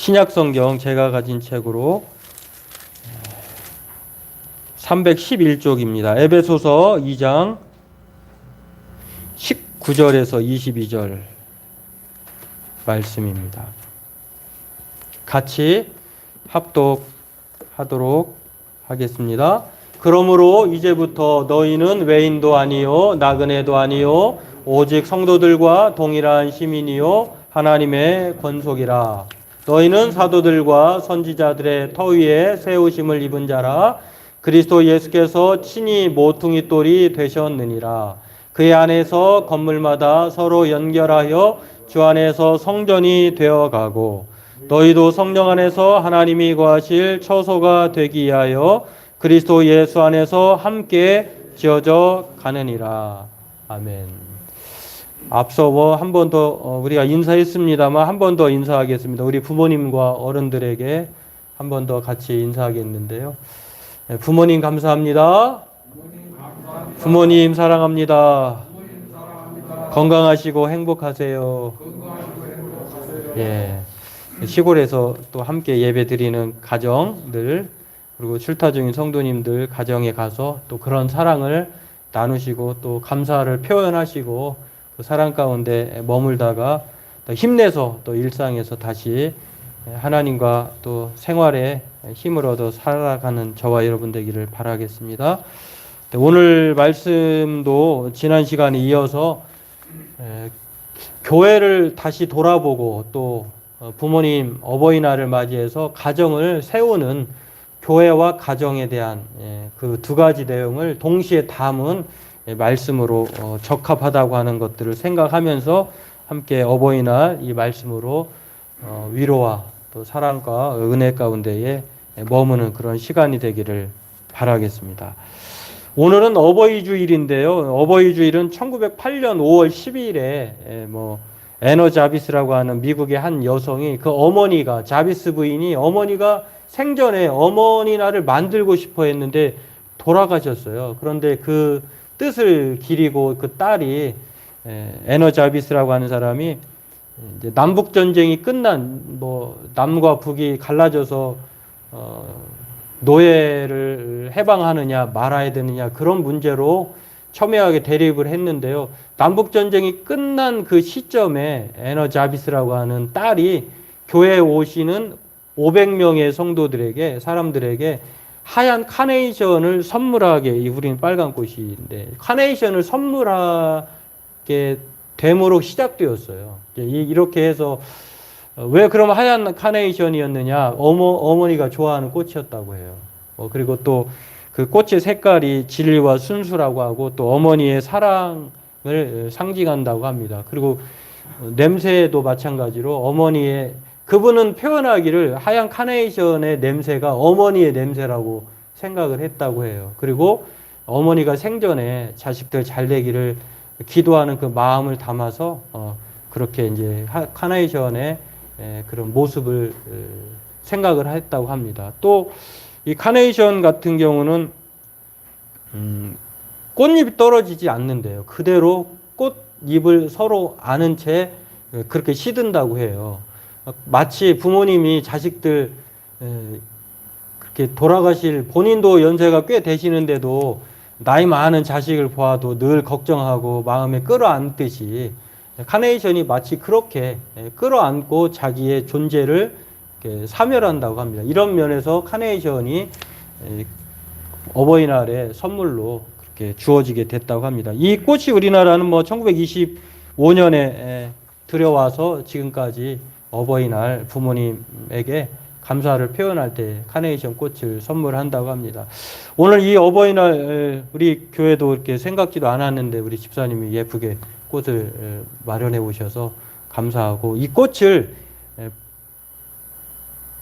신약성경 제가 가진 책으로 311쪽입니다. 에베소서 2장 19절에서 22절 말씀입니다. 같이 합독하도록 하겠습니다. 그러므로 이제부터 너희는 외인도 아니요 나그네도 아니요 오직 성도들과 동일한 시민이요 하나님의 권속이라. 너희는 사도들과 선지자들의 터 위에 세우심을 입은 자라. 그리스도 예수께서 친히 모퉁이 돌이 되셨느니라. 그의 안에서 건물마다 서로 연결하여 주 안에서 성전이 되어가고 너희도 성령 안에서 하나님이 거하실 처소가 되기 위하여 그리스도 예수 안에서 함께 지어져 가느니라. 아멘. 앞서 한 번 더 우리가 인사했습니다만 한 번 더 인사하겠습니다. 우리 부모님과 어른들에게 한 번 더 같이 인사하겠는데요. 부모님 감사합니다. 부모님 사랑합니다. 건강하시고 행복하세요. 예. 시골에서 또 함께 예배 드리는 가정들 그리고 출타 중인 성도님들 가정에 가서 또 그런 사랑을 나누시고 또 감사를 표현하시고 그 사랑 가운데 머물다가 또 힘내서 또 일상에서 다시 하나님과 또 생활에 힘을 얻어 살아가는 저와 여러분 되기를 바라겠습니다. 오늘 말씀도 지난 시간에 이어서 교회를 다시 돌아보고 또 부모님 어버이날을 맞이해서 가정을 세우는 교회와 가정에 대한 그 두 가지 내용을 동시에 담은 말씀으로 적합하다고 하는 것들을 생각하면서 함께 어버이날 이 말씀으로 위로와 또 사랑과 은혜 가운데에 머무는 그런 시간이 되기를 바라겠습니다. 오늘은 어버이 주일인데요. 어버이 주일은 1908년 5월 12일에 애너 자비스라고 하는 미국의 한 여성이 그 어머니가 자비스 부인이 어머니가 생전에 어머니 날을 만들고 싶어 했는데 돌아가셨어요. 그런데 그 뜻을 기리고 그 딸이 애너 자비스라고 하는 사람이 이제 남북 전쟁이 끝난 남과 북이 갈라져서 노예를 해방하느냐 말아야 되느냐 그런 문제로 첨예하게 대립을 했는데요. 남북 전쟁이 끝난 그 시점에 애너 자비스라고 하는 딸이 교회에 오시는 500명의 성도들에게 사람들에게 하얀 카네이션을 선물하게 우리는 빨간 꽃인데 카네이션을 선물하게 됨으로 시작되었어요. 이렇게 해서 왜 그럼 하얀 카네이션이었느냐? 어머니가 좋아하는 꽃이었다고 해요. 그리고 또 그 꽃의 색깔이 진리와 순수라고 하고 또 어머니의 사랑을 상징한다고 합니다. 그리고 냄새도 마찬가지로 어머니의 그분은 표현하기를 하얀 카네이션의 냄새가 어머니의 냄새라고 생각을 했다고 해요. 그리고 어머니가 생전에 자식들 잘 되기를 기도하는 그 마음을 담아서 그렇게 이제 카네이션의 그런 모습을 생각을 했다고 합니다. 또 이 카네이션 같은 경우는 꽃잎이 떨어지지 않는데요. 그대로 꽃잎을 서로 안은 채 그렇게 시든다고 해요. 마치 부모님이 자식들 그렇게 돌아가실 본인도 연세가 꽤 되시는데도 나이 많은 자식을 보아도 늘 걱정하고 마음에 끌어안듯이 카네이션이 마치 그렇게 끌어안고 자기의 존재를 사멸한다고 합니다. 이런 면에서 카네이션이 어버이날에 선물로 그렇게 주어지게 됐다고 합니다. 이 꽃이 우리나라는 1925년에 들여와서 지금까지 어버이날 부모님에게 감사를 표현할 때 카네이션 꽃을 선물한다고 합니다. 오늘 이 어버이날 우리 교회도 이렇게 생각지도 않았는데 우리 집사님이 예쁘게 꽃을 마련해 오셔서 감사하고 이 꽃을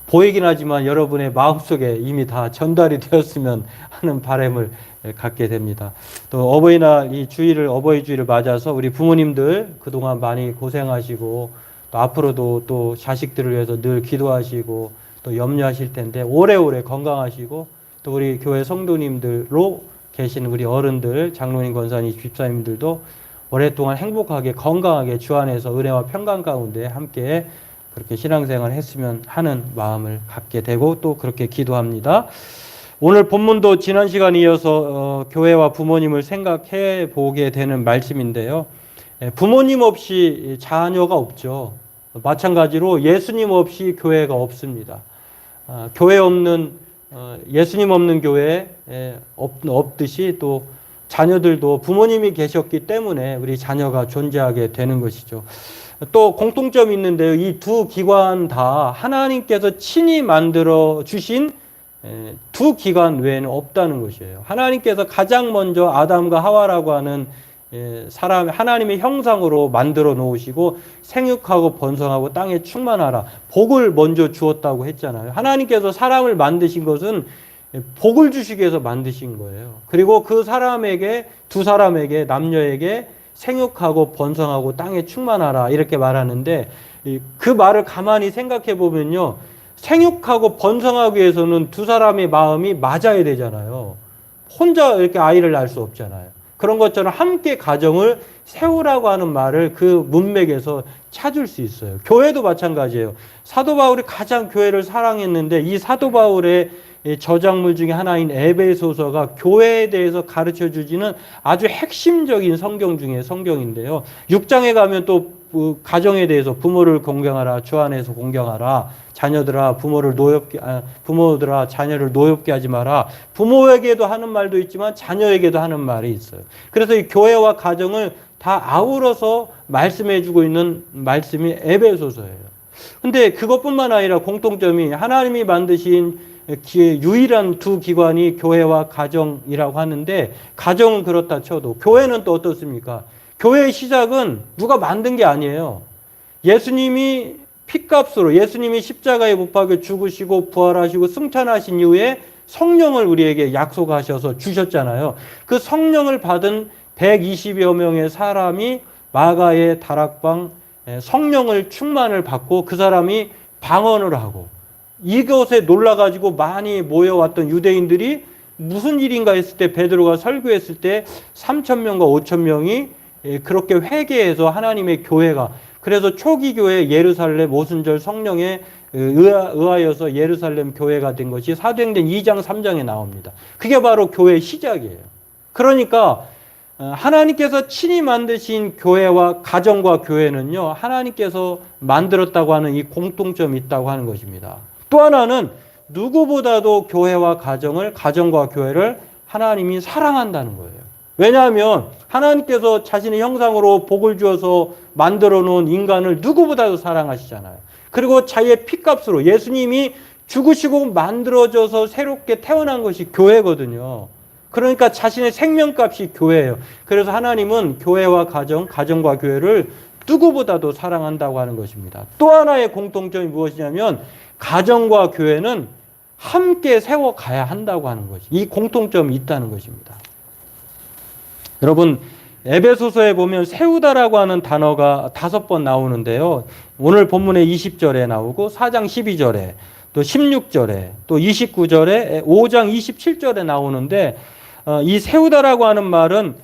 보이긴 하지만 여러분의 마음속에 이미 다 전달이 되었으면 하는 바람을 갖게 됩니다. 또 어버이날 이 주일을 어버이 주일을 맞아서 우리 부모님들 그동안 많이 고생하시고 또 앞으로도 또 자식들을 위해서 늘 기도하시고 또 염려하실 텐데 오래오래 건강하시고 또 우리 교회 성도님들로 계시는 우리 어른들 장로님 권사님 집사님들도 오랫동안 행복하게 건강하게 주 안에서 은혜와 평강 가운데 함께 그렇게 신앙생활을 했으면 하는 마음을 갖게 되고 또 그렇게 기도합니다. 오늘 본문도 지난 시간에 이어서 교회와 부모님을 생각해 보게 되는 말씀인데요. 부모님 없이 자녀가 없죠. 마찬가지로 예수님 없이 교회가 없습니다. 교회 없는 예수님 없는 교회 없듯이 또 자녀들도 부모님이 계셨기 때문에 우리 자녀가 존재하게 되는 것이죠. 또 공통점이 있는데요. 이 두 기관 다 하나님께서 친히 만들어 주신 두 기관 외에는 없다는 것이에요. 하나님께서 가장 먼저 아담과 하와라고 하는 사람 하나님의 형상으로 만들어 놓으시고 생육하고 번성하고 땅에 충만하라 복을 먼저 주었다고 했잖아요. 하나님께서 사람을 만드신 것은 복을 주시기 위해서 만드신 거예요. 그리고 그 사람에게 두 사람에게 남녀에게 생육하고 번성하고 땅에 충만하라 이렇게 말하는데 그 말을 가만히 생각해 보면요. 생육하고 번성하기 위해서는 두 사람의 마음이 맞아야 되잖아요. 혼자 이렇게 아이를 낳을 수 없잖아요. 그런 것처럼 함께 가정을 세우라고 하는 말을 그 문맥에서 찾을 수 있어요. 교회도 마찬가지예요. 사도 바울이 가장 교회를 사랑했는데 이 사도 바울의 저작물 중에 하나인 에베소서가 교회에 대해서 가르쳐 주지는 아주 핵심적인 성경 중에 성경인데요. 6장에 가면 또 가정에 대해서 부모를 공경하라, 주 안에서 공경하라, 자녀들아 부모들아 자녀를 노엽게 하지 마라. 부모에게도 하는 말도 있지만 자녀에게도 하는 말이 있어요. 그래서 이 교회와 가정을 다 아우러서 말씀해 주고 있는 말씀이 에베소서예요. 근데 그것뿐만 아니라 공통점이 하나님이 만드신 유일한 두 기관이 교회와 가정이라고 하는데 가정은 그렇다 쳐도 교회는 또 어떻습니까? 교회의 시작은 누가 만든 게 아니에요. 예수님이 피값으로 예수님이 십자가에 못 박혀 죽으시고 부활하시고 승천하신 이후에 성령을 우리에게 약속하셔서 주셨잖아요. 그 성령을 받은 120여 명의 사람이 마가의 다락방 성령을 충만을 받고 그 사람이 방언을 하고 이것에 놀라가지고 많이 모여왔던 유대인들이 무슨 일인가 했을 때 베드로가 설교했을 때 3,000명과 5,000명이 그렇게 회개해서 하나님의 교회가 그래서 초기 교회 예루살렘 오순절 성령에 의하여서 예루살렘 교회가 된 것이 사도행전 2장 3장에 나옵니다. 그게 바로 교회의 시작이에요. 그러니까 하나님께서 친히 만드신 교회와 가정과 교회는요. 하나님께서 만들었다고 하는 이 공통점이 있다고 하는 것입니다. 또 하나는 누구보다도 교회와 가정과 교회를 하나님이 사랑한다는 거예요. 왜냐하면 하나님께서 자신의 형상으로 복을 주어서 만들어 놓은 인간을 누구보다도 사랑하시잖아요. 그리고 자기의 피값으로 예수님이 죽으시고 만들어져서 새롭게 태어난 것이 교회거든요. 그러니까 자신의 생명값이 교회예요. 그래서 하나님은 교회와 가정과 교회를 누구보다도 사랑한다고 하는 것입니다. 또 하나의 공통점이 무엇이냐면 가정과 교회는 함께 세워가야 한다고 하는 것이 이 공통점이 있다는 것입니다. 여러분 에베소서에 보면 세우다라고 하는 단어가 5번 나오는데요. 오늘 본문의 20절에 나오고 4장 12절에 또 16절에 또 29절에 5장 27절에 나오는데 이 세우다라고 하는 말은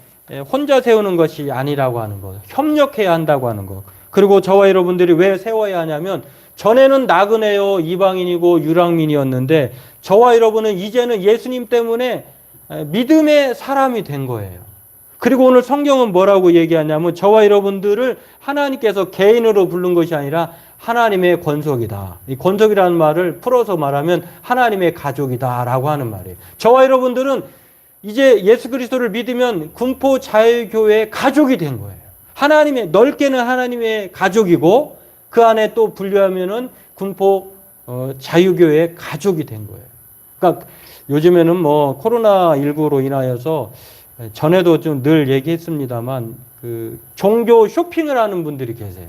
혼자 세우는 것이 아니라고 하는 것, 협력해야 한다고 하는 것. 그리고 저와 여러분들이 왜 세워야 하냐면 전에는 나그네요 이방인이고 유랑민이었는데 저와 여러분은 이제는 예수님 때문에 믿음의 사람이 된 거예요. 그리고 오늘 성경은 뭐라고 얘기하냐면 저와 여러분들을 하나님께서 개인으로 부른 것이 아니라 하나님의 권속이다. 이 권속이라는 말을 풀어서 말하면 하나님의 가족이다라고 하는 말이에요. 저와 여러분들은 이제 예수 그리스도를 믿으면 군포 자유교회의 가족이 된 거예요. 넓게는 하나님의 가족이고 그 안에 또 분류하면은 군포 자유교회의 가족이 된 거예요. 그러니까 요즘에는 뭐 코로나19로 인하여서 전에도 좀 늘 얘기했습니다만 그 종교 쇼핑을 하는 분들이 계세요.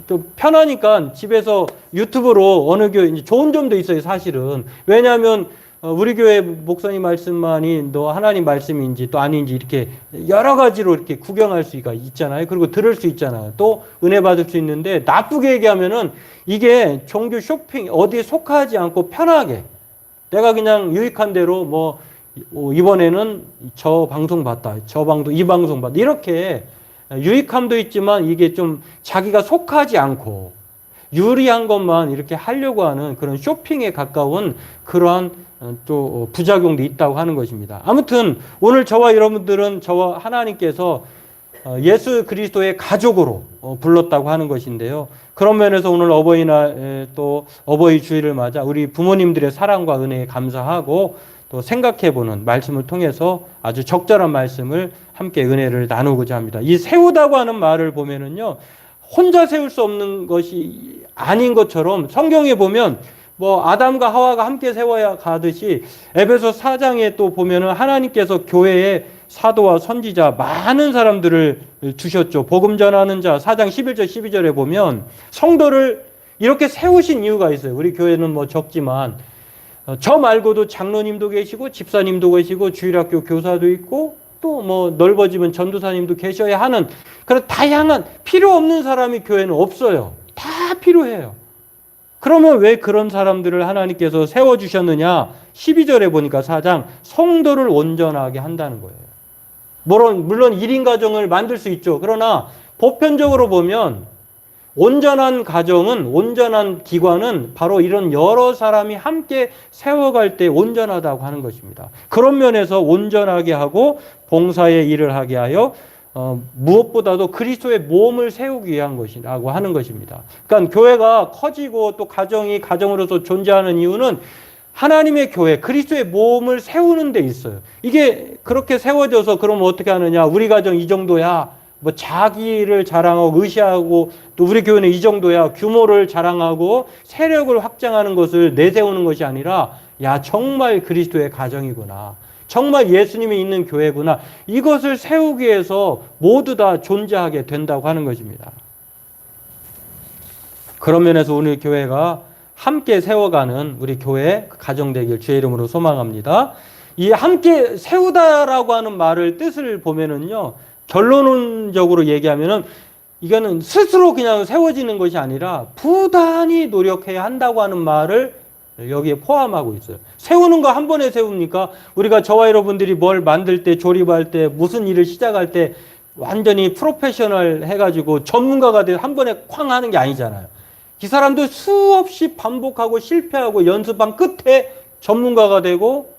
또 편하니까 집에서 유튜브로 어느 교회 좋은 점도 있어요, 사실은. 왜냐하면 우리 교회 목사님 말씀만이 너 하나님 말씀인지 또 아닌지 이렇게 여러 가지로 이렇게 구경할 수가 있잖아요. 그리고 들을 수 있잖아요. 또 은혜 받을 수 있는데 나쁘게 얘기하면은 이게 종교 쇼핑 어디에 속하지 않고 편하게 내가 그냥 유익한 대로 이번에는 저 방송 봤다. 이 방송 봤다. 이렇게 유익함도 있지만 이게 좀 자기가 속하지 않고 유리한 것만 이렇게 하려고 하는 그런 쇼핑에 가까운 그러한 또 부작용도 있다고 하는 것입니다. 아무튼 오늘 저와 여러분들은 저와 하나님께서 예수 그리스도의 가족으로 불렀다고 하는 것인데요. 그런 면에서 오늘 어버이날 또 어버이 주일을 맞아 우리 부모님들의 사랑과 은혜에 감사하고 또 생각해보는 말씀을 통해서 아주 적절한 말씀을 함께 은혜를 나누고자 합니다. 이 세우다고 하는 말을 보면은요, 혼자 세울 수 없는 것이 아닌 것처럼 성경에 보면 뭐 아담과 하와가 함께 세워야 가듯이 에베소 4장에 또 보면은 하나님께서 교회에 사도와 선지자 많은 사람들을 주셨죠. 복음 전하는 자 4장 11절 12절에 보면 성도를 이렇게 세우신 이유가 있어요. 우리 교회는 뭐 적지만 저 말고도 장로님도 계시고 집사님도 계시고 주일학교 교사도 있고 또 뭐 넓어지면 전도사님도 계셔야 하는 그런 다양한 필요 없는 사람이 교회는 없어요. 다 필요해요. 그러면 왜 그런 사람들을 하나님께서 세워주셨느냐? 12절에 보니까 4장 성도를 온전하게 한다는 거예요. 물론 1인 가정을 만들 수 있죠. 그러나 보편적으로 보면 온전한 가정은, 온전한 기관은 바로 이런 여러 사람이 함께 세워갈 때 온전하다고 하는 것입니다. 그런 면에서 온전하게 하고 봉사의 일을 하게 하여 무엇보다도 그리스도의 몸을 세우기 위한 것이라고 하는 것입니다. 그러니까 교회가 커지고 또 가정이 가정으로서 존재하는 이유는 하나님의 교회, 그리스도의 몸을 세우는 데 있어요. 이게 그렇게 세워져서 그럼 어떻게 하느냐? 우리 가정 이 정도야. 뭐 자기를 자랑하고 의시하고 또 우리 교회는 이 정도야. 규모를 자랑하고 세력을 확장하는 것을 내세우는 것이 아니라 야, 정말 그리스도의 가정이구나. 정말 예수님이 있는 교회구나. 이것을 세우기 위해서 모두 다 존재하게 된다고 하는 것입니다. 그런 면에서 오늘 교회가 함께 세워가는 우리 교회 가정 되길 주의 이름으로 소망합니다. 이 함께 세우다라고 하는 말을 뜻을 보면은요, 결론적으로 얘기하면은 이거는 스스로 그냥 세워지는 것이 아니라 부단히 노력해야 한다고 하는 말을 여기에 포함하고 있어요. 세우는 거 한 번에 세웁니까? 우리가 저와 여러분들이 뭘 만들 때, 조립할 때, 무슨 일을 시작할 때 완전히 프로페셔널 해가지고 전문가가 돼서 한 번에 쾅 하는 게 아니잖아요. 이 사람도 수없이 반복하고 실패하고 연습한 끝에 전문가가 되고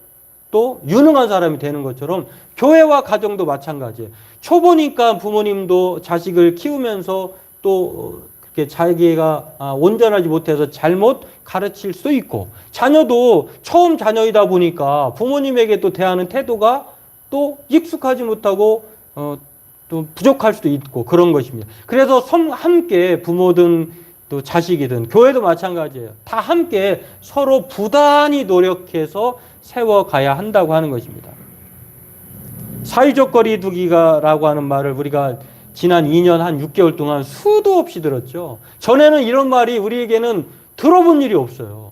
또 유능한 사람이 되는 것처럼 교회와 가정도 마찬가지예요. 초보니까 부모님도 자식을 키우면서 또 그렇게 자기가 온전하지 못해서 잘못 가르칠 수도 있고, 자녀도 처음 자녀이다 보니까 부모님에게 또 대하는 태도가 또 익숙하지 못하고 또 부족할 수도 있고 그런 것입니다. 그래서 함께 부모든 또 자식이든 교회도 마찬가지예요. 다 함께 서로 부단히 노력해서 세워가야 한다고 하는 것입니다. 사회적 거리 두기라고 하는 말을 우리가 지난 2년 한 6개월 동안 수도 없이 들었죠. 전에는 이런 말이 우리에게는 들어본 일이 없어요.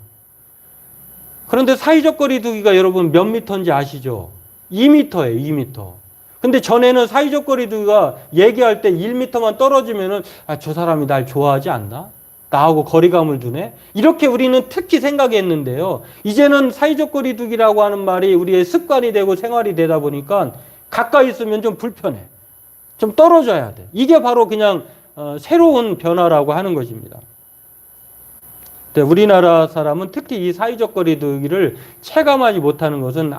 그런데 사회적 거리 두기가 여러분 몇 미터인지 아시죠? 2미터예요, 2미터. 근데 전에는 사회적 거리 두기가 얘기할 때 1미터만 떨어지면은 저 사람이 날 좋아하지 않나? 나하고 거리감을 두네? 이렇게 우리는 특히 생각했는데요. 이제는 사회적 거리 두기라고 하는 말이 우리의 습관이 되고 생활이 되다 보니까 가까이 있으면 좀 불편해. 좀 떨어져야 돼. 이게 바로 그냥 새로운 변화라고 하는 것입니다. 우리나라 사람은 특히 이 사회적 거리 두기를 체감하지 못하는 것은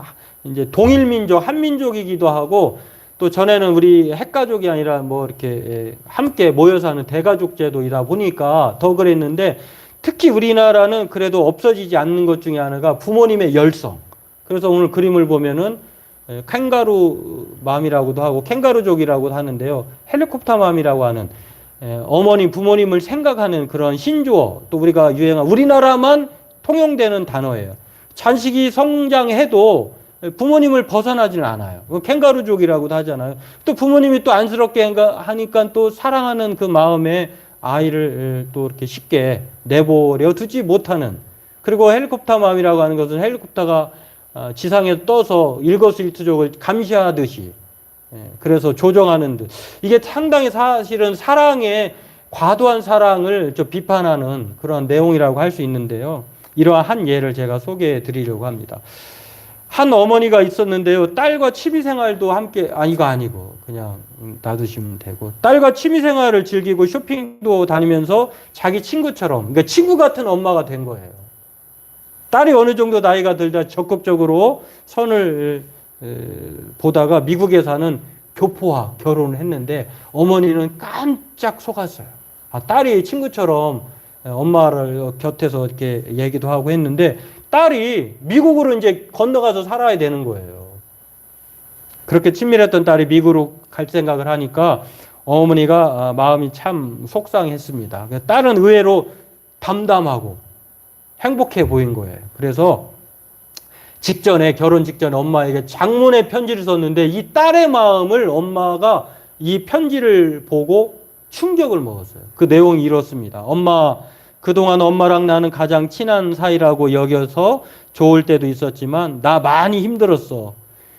이제 동일민족, 한민족이기도 하고 또 전에는 우리 핵가족이 아니라 뭐 이렇게 함께 모여 사는 대가족 제도이다 보니까 더 그랬는데 특히 우리나라는 그래도 없어지지 않는 것 중에 하나가 부모님의 열성. 그래서 오늘 그림을 보면은 캥거루 맘이라고도 하고 캥거루족이라고도 하는데요. 헬리콥터 맘이라고 하는 어머니, 부모님을 생각하는 그런 신조어, 또 우리가 유행한 우리나라만 통용되는 단어예요. 자식이 성장해도 부모님을 벗어나지는 않아요. 캥거루족이라고도 하잖아요. 또 부모님이 또 안쓰럽게 하니까 또 사랑하는 그 마음에 아이를 또 이렇게 쉽게 내버려 두지 못하는. 그리고 헬리콥터 맘이라고 하는 것은 헬리콥터가 지상에 떠서 일거수일투족을 감시하듯이 그래서 조정하는 듯. 이게 상당히 사실은 사랑의 과도한 사랑을 좀 비판하는 그런 내용이라고 할 수 있는데요. 이러한 한 예를 제가 소개해 드리려고 합니다. 한 어머니가 있었는데요. 딸과 취미생활도 함께, 이거 아니고 그냥 놔두시면 되고, 딸과 취미생활을 즐기고 쇼핑도 다니면서 자기 친구처럼, 그러니까 친구 같은 엄마가 된 거예요. 딸이 어느 정도 나이가 들자 적극적으로 선을 보다가 미국에 사는 교포와 결혼을 했는데 어머니는 깜짝 속았어요. 딸이 친구처럼 엄마를 곁에서 이렇게 얘기도 하고 했는데 딸이 미국으로 이제 건너가서 살아야 되는 거예요. 그렇게 친밀했던 딸이 미국으로 갈 생각을 하니까 어머니가 마음이 참 속상했습니다. 딸은 의외로 담담하고 행복해 보인 거예요. 그래서 결혼 직전에 엄마에게 장문의 편지를 썼는데 이 딸의 마음을 엄마가 이 편지를 보고 충격을 먹었어요. 그 내용이 이렇습니다. 엄마, 그동안 엄마랑 나는 가장 친한 사이라고 여겨서 좋을 때도 있었지만 나 많이 힘들었어.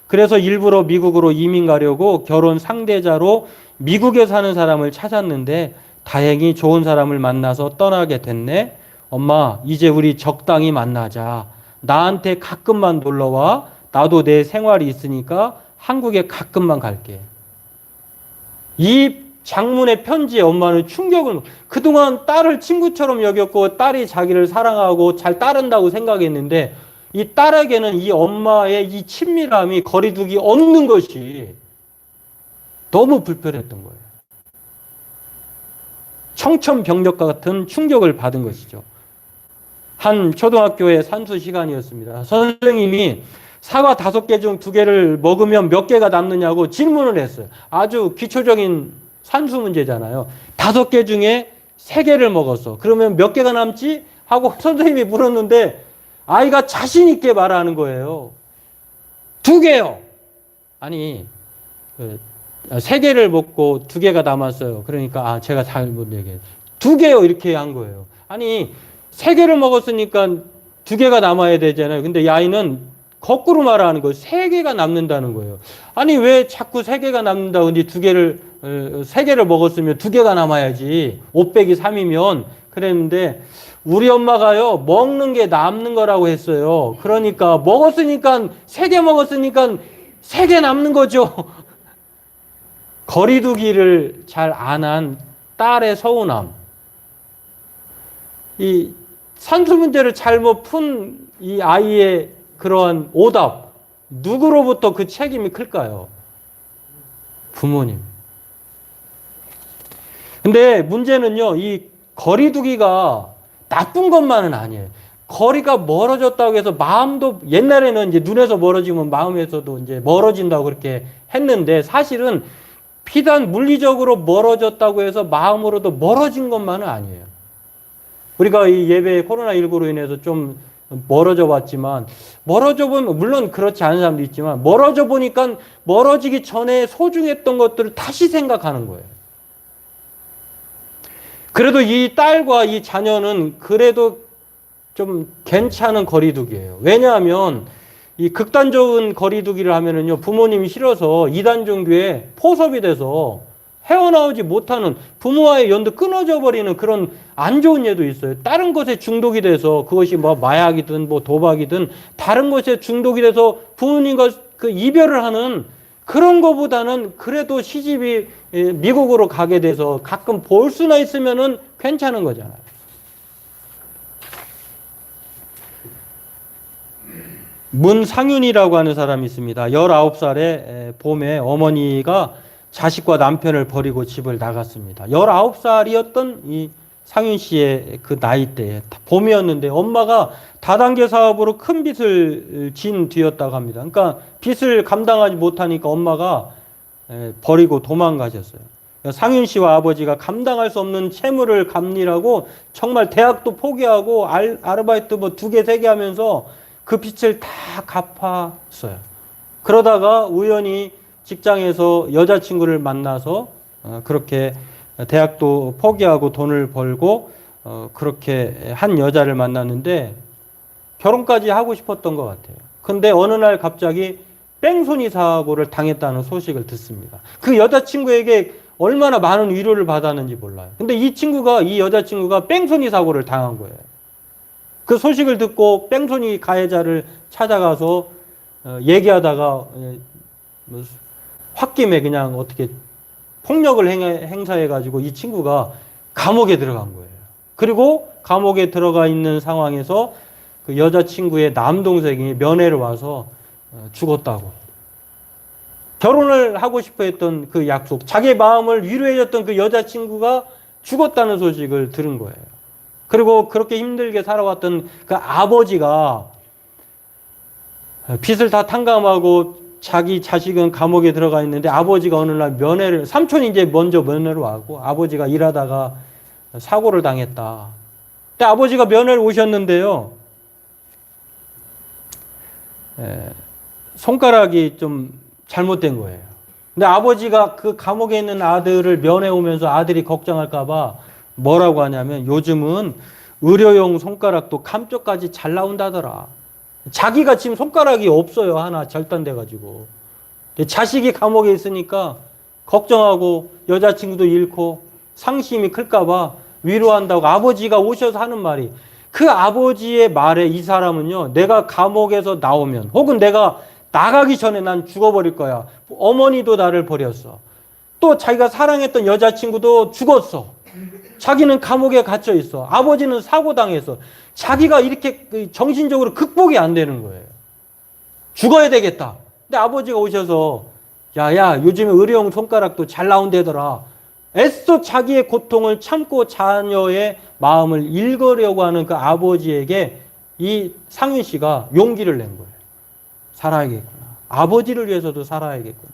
그래서 일부러 미국으로 이민 가려고 결혼 상대자로 미국에 사는 사람을 찾았는데 다행히 좋은 사람을 만나서 떠나게 됐네. 엄마, 이제 우리 적당히 만나자. 나한테 가끔만 놀러와. 나도 내 생활이 있으니까 한국에 가끔만 갈게. 이 장문의 편지에 엄마는 충격을, 그동안 딸을 친구처럼 여겼고 딸이 자기를 사랑하고 잘 따른다고 생각했는데 이 딸에게는 이 엄마의 이 친밀함이 거리두기 없는 것이 너무 불편했던 거예요. 청천벽력 같은 충격을 받은 것이죠. 한 초등학교의 산수 시간이었습니다. 선생님이 사과 5개 중 2개를 먹으면 몇 개가 남느냐고 질문을 했어요. 아주 기초적인 산수 문제잖아요. 5개 중에 3개를 먹었어. 그러면 몇 개가 남지? 하고 선생님이 물었는데 아이가 자신 있게 말하는 거예요. 2개요. 아니, 3개를 먹고 2개가 남았어요. 그러니까 제가 잘못 얘기해요. 2개요. 이렇게 한 거예요. 아니, 3개를 먹었으니까 2개가 남아야 되잖아요. 근데 이 아이는 거꾸로 말하는 거예요. 3개가 남는다는 거예요. 아니, 왜 자꾸 3개가 남는다고, 근데 3개를 먹었으면 2개가 남아야지. 5 빼기 3이면. 그랬는데, 우리 엄마가요, 먹는 게 남는 거라고 했어요. 그러니까, 3개 먹었으니까 3개 남는 거죠. 거리두기를 잘 안 한 딸의 서운함. 이 산수 문제를 잘못 푼 이 아이의 그러한 오답, 누구로부터 그 책임이 클까요? 부모님. 근데 문제는요, 이 거리두기가 나쁜 것만은 아니에요. 거리가 멀어졌다고 해서 마음도, 옛날에는 이제 눈에서 멀어지면 마음에서도 이제 멀어진다고 그렇게 했는데 사실은 비단 물리적으로 멀어졌다고 해서 마음으로도 멀어진 것만은 아니에요. 우리가 이 예배 코로나19로 인해서 좀 멀어져 봤지만, 멀어져 보면, 물론 그렇지 않은 사람도 있지만, 멀어져 보니까 멀어지기 전에 소중했던 것들을 다시 생각하는 거예요. 그래도 이 딸과 이 자녀는 그래도 좀 괜찮은 거리두기예요. 왜냐하면 이 극단적인 거리두기를 하면은요, 부모님이 싫어서 이단 종교에 포섭이 돼서 헤어나오지 못하는, 부모와의 연도 끊어져 버리는 그런 안 좋은 예도 있어요. 다른 것에 중독이 돼서, 그것이 뭐 마약이든 뭐 도박이든 다른 것에 중독이 돼서 부모님과 그 이별을 하는 그런 거보다는 그래도 시집이 미국으로 가게 돼서 가끔 볼 수나 있으면은 괜찮은 거잖아요. 문상윤이라고 하는 사람이 있습니다. 19살의 봄에 어머니가 자식과 남편을 버리고 집을 나갔습니다. 19살이었던 이 상윤 씨의 그 나이대에 봄이었는데 엄마가 다단계 사업으로 큰 빚을 진 뒤였다고 합니다. 그러니까 빚을 감당하지 못하니까 엄마가 버리고 도망가셨어요. 상윤 씨와 아버지가 감당할 수 없는 채무를 갚느라고 정말 대학도 포기하고 아르바이트 뭐 2개, 3개 하면서 그 빚을 다 갚았어요. 그러다가 우연히 직장에서 여자친구를 만나서 그렇게 대학도 포기하고 돈을 벌고 그렇게 한 여자를 만났는데 결혼까지 하고 싶었던 것 같아요. 근데 어느 날 갑자기 뺑소니 사고를 당했다는 소식을 듣습니다. 그 여자친구에게 얼마나 많은 위로를 받았는지 몰라요. 근데 이 여자친구가 뺑소니 사고를 당한 거예요. 그 소식을 듣고 뺑소니 가해자를 찾아가서 얘기하다가 뭐 홧김에 그냥 어떻게 폭력을 행사해가지고 이 친구가 감옥에 들어간 거예요. 그리고 감옥에 들어가 있는 상황에서 그 여자친구의 남동생이 면회를 와서 죽었다고. 결혼을 하고 싶어 했던 그 약속, 자기 마음을 위로해줬던 그 여자친구가 죽었다는 소식을 들은 거예요. 그리고 그렇게 힘들게 살아왔던 그 아버지가 빚을 다 탕감하고 자기 자식은 감옥에 들어가 있는데 아버지가 어느 날 면회를, 삼촌이 이제 먼저 면회를 와고 아버지가 일하다가 사고를 당했다. 근데 아버지가 면회를 오셨는데요. 손가락이 좀 잘못된 거예요. 근데 아버지가 그 감옥에 있는 아들을 면회 오면서 아들이 걱정할까봐 뭐라고 하냐면 요즘은 의료용 손가락도 감쪽까지 잘 나온다더라. 자기가 지금 손가락이 없어요. 하나 절단돼가지고. 자식이 감옥에 있으니까 걱정하고 여자친구도 잃고 상심이 클까봐 위로한다고 아버지가 오셔서 하는 말이, 그 아버지의 말에 이 사람은요, 내가 감옥에서 나오면 혹은 내가 나가기 전에 난 죽어버릴 거야. 어머니도 나를 버렸어. 또 자기가 사랑했던 여자친구도 죽었어. 자기는 감옥에 gat혀 있어. 아버지는 사고당했어. 자기가 이렇게 정신적으로 극복이 안 되는 거예요. 죽어야 되겠다. 근데 아버지가 오셔서 야야 요즘에 의료용 손가락도 잘 나온다더라. 애써 자기의 고통을 참고 자녀의 마음을 읽으려고 하는 그 아버지에게 이 상윤 씨가 용기를 낸 거예요. 살아야겠구나. 아버지를 위해서도 살아야겠구나.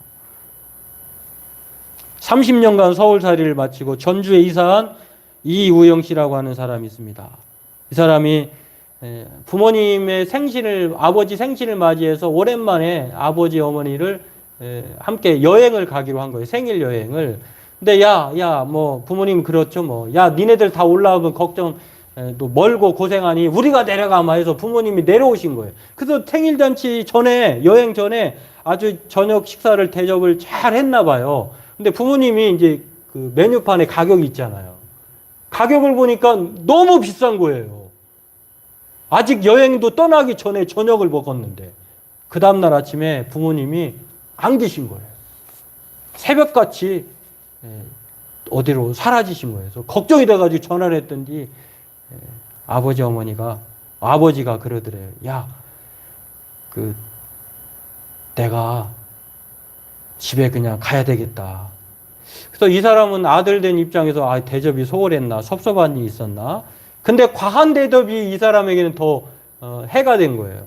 30년간 서울살이를 마치고 전주에 이사한 이우영 씨라고 하는 사람이 있습니다. 이 사람이 부모님의 생신을, 아버지 생신을 맞이해서 오랜만에 아버지 어머니를 함께 여행을 가기로 한 거예요. 생일 여행을. 근데 뭐 부모님 그렇죠 뭐. 야 니네들 다 올라오면 걱정 또 멀고 고생하니 우리가 내려가마 해서 부모님이 내려오신 거예요. 그래서 생일잔치 전에, 여행 전에 아주 저녁 식사를 대접을 잘 했나 봐요. 근데 부모님이 이제 그 메뉴판에 가격이 있잖아요. 가격을 보니까 너무 비싼 거예요. 아직 여행도 떠나기 전에 저녁을 먹었는데 그 다음날 아침에 부모님이 안 계신 거예요. 새벽같이 어디로 사라지신 거예요. 그래서 걱정이 돼가지고 전화를 했더니 아버지 어머니가, 아버지가 그러더래요. 야, 내가 집에 그냥 가야 되겠다. 그래서 이 사람은 아들 된 입장에서 대접이 소홀했나, 섭섭한 일이 있었나. 근데 과한 대접이 이 사람에게는 더 해가 된 거예요.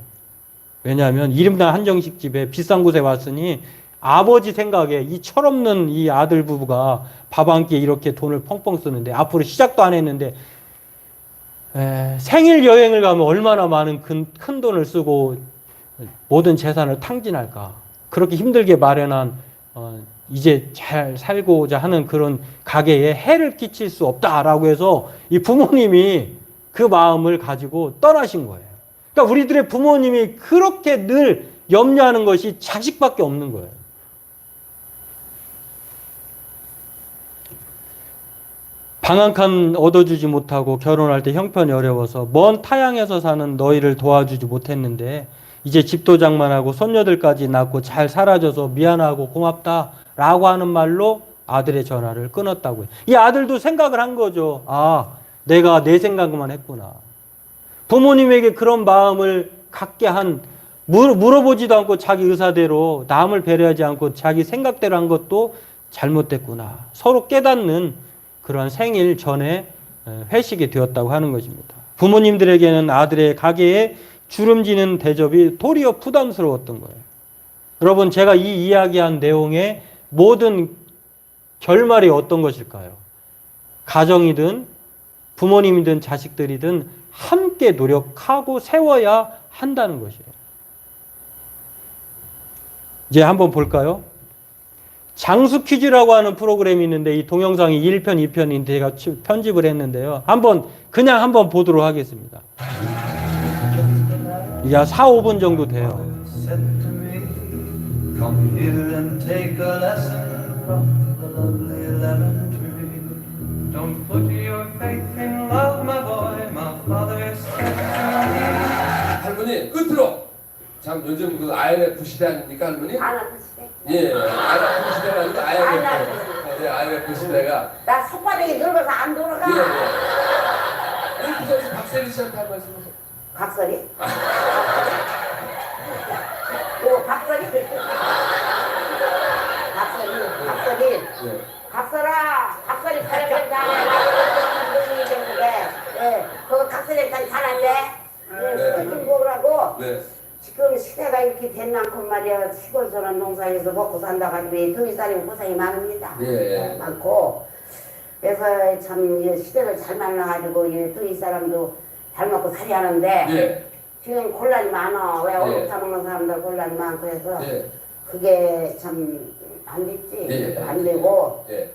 왜냐하면 이름난 한정식 집에 비싼 곳에 왔으니 아버지 생각에 이 철없는 이 아들 부부가 밥 한 끼 이렇게 돈을 펑펑 쓰는데 앞으로 시작도 안 했는데 생일 여행을 가면 얼마나 많은 큰 돈을 쓰고 모든 재산을 탕진할까. 그렇게 힘들게 마련한 이제 잘 살고자 하는 그런 가게에 해를 끼칠 수 없다라고 해서 이 부모님이 그 마음을 가지고 떠나신 거예요. 그러니까 우리들의 부모님이 그렇게 늘 염려하는 것이 자식밖에 없는 거예요. 방 한 칸 얻어주지 못하고 결혼할 때 형편이 어려워서 먼 타양에서 사는 너희를 도와주지 못했는데 이제 집도 장만하고 손녀들까지 낳고 잘 살아줘서 미안하고 고맙다라고 하는 말로 아들의 전화를 끊었다고요. 이 아들도 생각을 한 거죠. 내가 내 생각만 했구나. 부모님에게 그런 마음을 갖게 한, 물어보지도 않고 자기 의사대로 남을 배려하지 않고 자기 생각대로 한 것도 잘못됐구나. 서로 깨닫는 그러한 생일 전에 회식이 되었다고 하는 것입니다. 부모님들에게는 아들의 가게에 주름지는 대접이 도리어 부담스러웠던 거예요. 여러분, 제가 이 이야기한 내용의 모든 결말이 어떤 것일까요? 가정이든 부모님이든 자식들이든 함께 노력하고 세워야 한다는 것이에요. 이제 한번 볼까요? 장수 퀴즈라고 하는 프로그램이 있는데 이 동영상이 1편, 2편인데 제가 편집을 했는데요. 그냥 한번 보도록 하겠습니다. 이게 4, 5분 정도 돼요. 할머니 끝으로 참 요즘 그 IMF 시대 아닙니까 할머니? IMF 시대. 예, IMF 시대가 아니고 IMF. IMF. 네, IMF 시대가. 나 손바닥이 늙어서 안 돌아가. 예, 예. 그래서 박세리 씨한테 한 말씀 하세요. 각설이? 오, 각설이? 각설이. 예. 각설아, 각설이 사람을 잘해. 예, 그거 각설이까지 잘한대. 네. 뭐라고? 네. 지금 시대가 이렇게 된 만큼 말이야 시골서는 농사에서 먹고 산다 가지고 더위 살이 고생이 많습니다. 예. 많고 그래서 참 이 시대를 잘 만나가지고 이 더위 사람도 잘 먹고 살이 하는데 예. 지금 곤란이 많아. 왜 예. 얼룩 타먹는 사람들 곤란이 많고 해서 예. 그게 참 안 됐지. 예. 안 되고 예.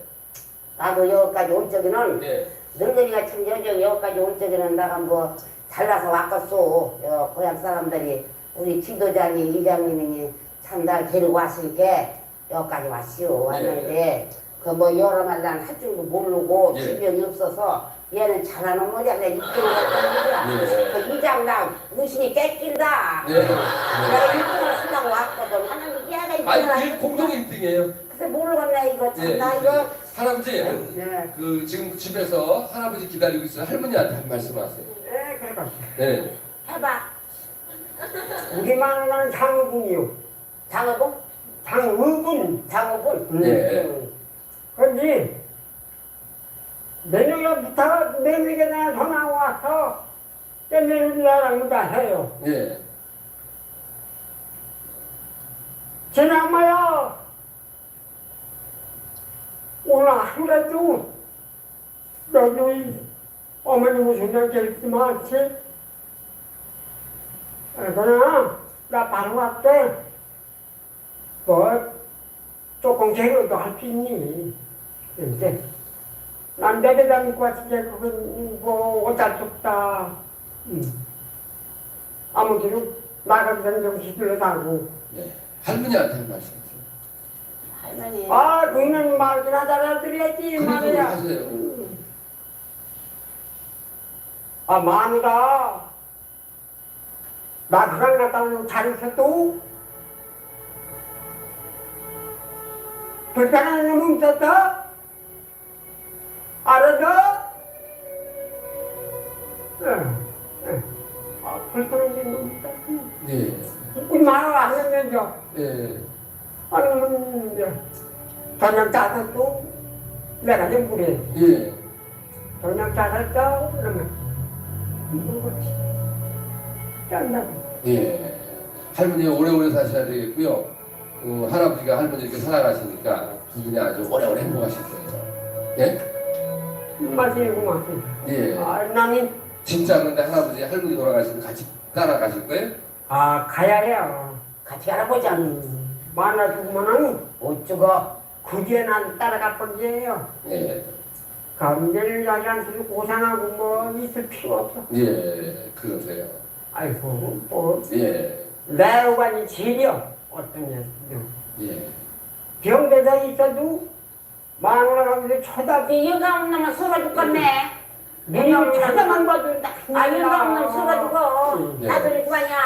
나도 여기까지 올 적에는 예. 늙은이가 참 여기까지 올 적에는 나가 뭐 잘나서 왔겠소. 고향 사람들이 우리 지도자님, 이장님이 참 날 데리고 왔으니까 여기까지 왔시오. 왔는데 그 뭐 여러 말 난 할 줄도 모르고 예. 주변이 없어서 얘는 잘하는 모자 그냥 입기로 했던 예. 그 이장당 의신이 깨낀다. 예. 내가 1등을 쓰려고 왔거든. 하는 얘가 1등을 아니, 이게 공동 1등이에요. 그래서 모르겠네 이거 참 예. 나 이거 할아버지, 네. 그 지금 집에서 할아버지 기다리고 있어요. 할머니한테 한 말씀 하세요. 네 그래봐 네. 해봐. 우리 마누라는 장군이요. 장어군? 장의군. 장어군? 네. 그런데 내년부터 내년에 전화 와서 내년이라는 거 해요. 예. 지나마야 오늘 하루라도 너도 이 어머니 무슨 일 있지 마지? 그러나 나 바로 왔대. 뭐 조금 재료도 할 수 있니? 근데 난 내려다 믿고 왔으니까 그건 뭐 어쩔 수 없다. 아무튼 나가서 좀 시들러가고. 네. 할머니한테 한 말씀 하세요. 할머니. 아, 그는 말이나 잘들려지 그런 소리 말이야. 하세요. 아, 마누라. 나 그간 갔다 오면 잘했어도 불편한 놈 없었어? 알았어? 아, 불편한 놈 없었어? 예. 우리 마누라 하면요. 예. 아니, 이제 저녁 짜서도 내가 좀 그래. 예. 저녁 짜서 그러면 먹었지. 짠다고. 예. 할머니 오래오래 사셔야 되겠고요. 할아버지가 할머니 이렇게 살아가시니까 두 분이 아주 오래오래 행복하실 거예요. 예? 맛이구만. 예. 아, 나는 진짜 그런데 할아버지 할머니 돌아가시면 같이 따라가실 거예요? 아 가야 해요. 같이 알아보자. 만나 죽으면은 어쩌고. 그게 난 따라갈 건데요. 예. 가운데를 자기한테 고생하고 뭐 있을 필요 없어. 예. 그러세요. 아이고 뭐 예. 내우관이 지려 어떤 녀석들. 예. 병대사 있어도 마누라가 쳐다보. 이유가 없는 놈은 쓰러 죽겠네. 니는 쳐다만 봐도 아, 이유가 없는 놈 쓰러 죽어. 네. 나도 이거냐.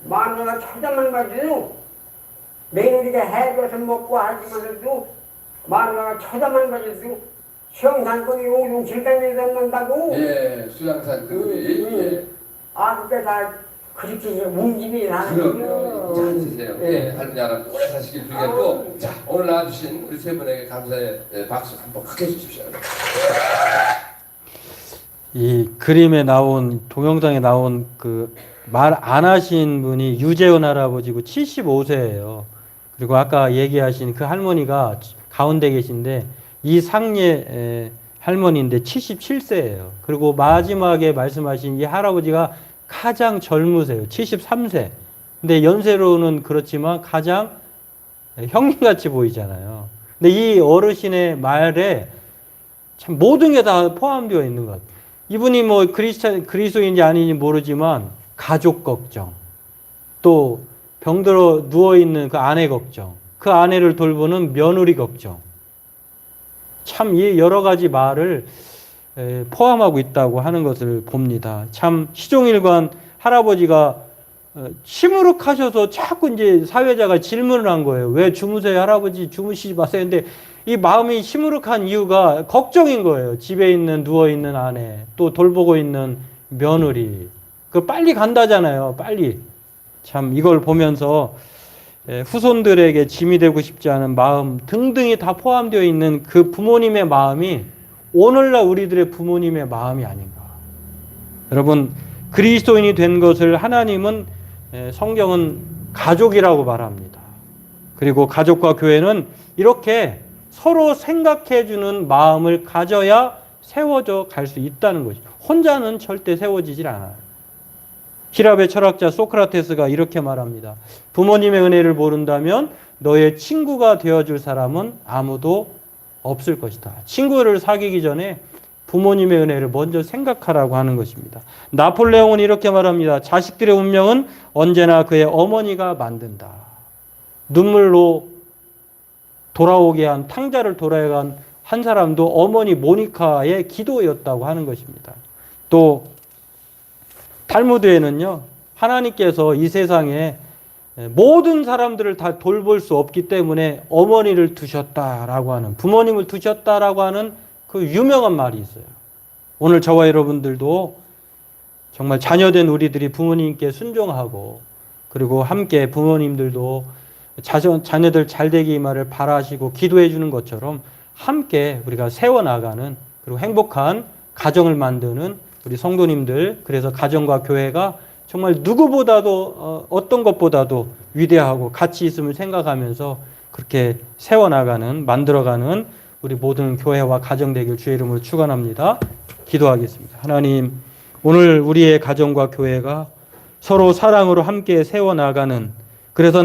마누라가 쳐다만 봐도 며느리가 해줘서 먹고 하지만도 마누라가 쳐다만 봐도 시험상권이 5, 6, 700년 넘는다고. 예. 수양산 그룹이. 예. 아, 그때 다 그렇게 움직임이 나는 그럼요. 자, 앉으세요. 예. 예. 할머니 할아버지 오래 사시길 빌겠고, 자, 오늘 나와주신 우리 세 분에게 감사의 박수 한번 크게 주십시오. 이 그림에 나온 동영상에 나온 그 말 안 하신 분이 유재훈 할아버지고 75세예요. 그리고 아까 얘기하신 그 할머니가 가운데 계신데 이 상예 할머니인데 77세예요. 그리고 마지막에 말씀하신 이 할아버지가 가장 젊으세요. 73세. 근데 연세로는 그렇지만 가장 형님같이 보이잖아요. 근데 이 어르신의 말에 참 모든 게 다 포함되어 있는 것 같아요. 이분이 뭐 그리스도인지 아닌지 모르지만 가족 걱정, 또 병들어 누워있는 그 아내 걱정, 그 아내를 돌보는 며느리 걱정. 참 이 여러 가지 말을 포함하고 있다고 하는 것을 봅니다. 참 시종일관 할아버지가 시무룩하셔서 자꾸 이제 사회자가 질문을 한 거예요. 왜 주무세요, 할아버지? 주무시지 마세요. 근데 이 마음이 시무룩한 이유가 걱정인 거예요. 집에 있는 누워있는 아내, 또 돌보고 있는 며느리. 그 빨리 간다잖아요. 빨리. 참 이걸 보면서 후손들에게 짐이 되고 싶지 않은 마음 등등이 다 포함되어 있는 그 부모님의 마음이 오늘날 우리들의 부모님의 마음이 아닌가. 여러분, 그리스도인이 된 것을 하나님은 성경은 가족이라고 말합니다. 그리고 가족과 교회는 이렇게 서로 생각해주는 마음을 가져야 세워져 갈 수 있다는 것이죠. 혼자는 절대 세워지질 않아요. 히랍의 철학자 소크라테스가 이렇게 말합니다. 부모님의 은혜를 모른다면 너의 친구가 되어줄 사람은 아무도 없을 것이다. 친구를 사귀기 전에 부모님의 은혜를 먼저 생각하라고 하는 것입니다. 나폴레옹은 이렇게 말합니다. 자식들의 운명은 언제나 그의 어머니가 만든다. 눈물로 돌아오게 한 탕자를 돌아오게 한 사람도 어머니 모니카의 기도였다고 하는 것입니다. 또 탈무드에는요, 하나님께서 이 세상에 모든 사람들을 다 돌볼 수 없기 때문에 어머니를 두셨다라고 하는, 부모님을 두셨다라고 하는 그 유명한 말이 있어요. 오늘 저와 여러분들도 정말 자녀된 우리들이 부모님께 순종하고, 그리고 함께 부모님들도 자녀들 잘 되기만을 바라시고 기도해 주는 것처럼 함께 우리가 세워나가는, 그리고 행복한 가정을 만드는 우리 성도님들, 그래서 가정과 교회가 정말 누구보다도 어떤 것보다도 위대하고 가치 있음을 생각하면서 그렇게 세워나가는, 만들어가는 우리 모든 교회와 가정 되길 주의 이름으로 축원합니다. 기도하겠습니다. 하나님, 오늘 우리의 가정과 교회가 서로 사랑으로 함께 세워나가는, 그래서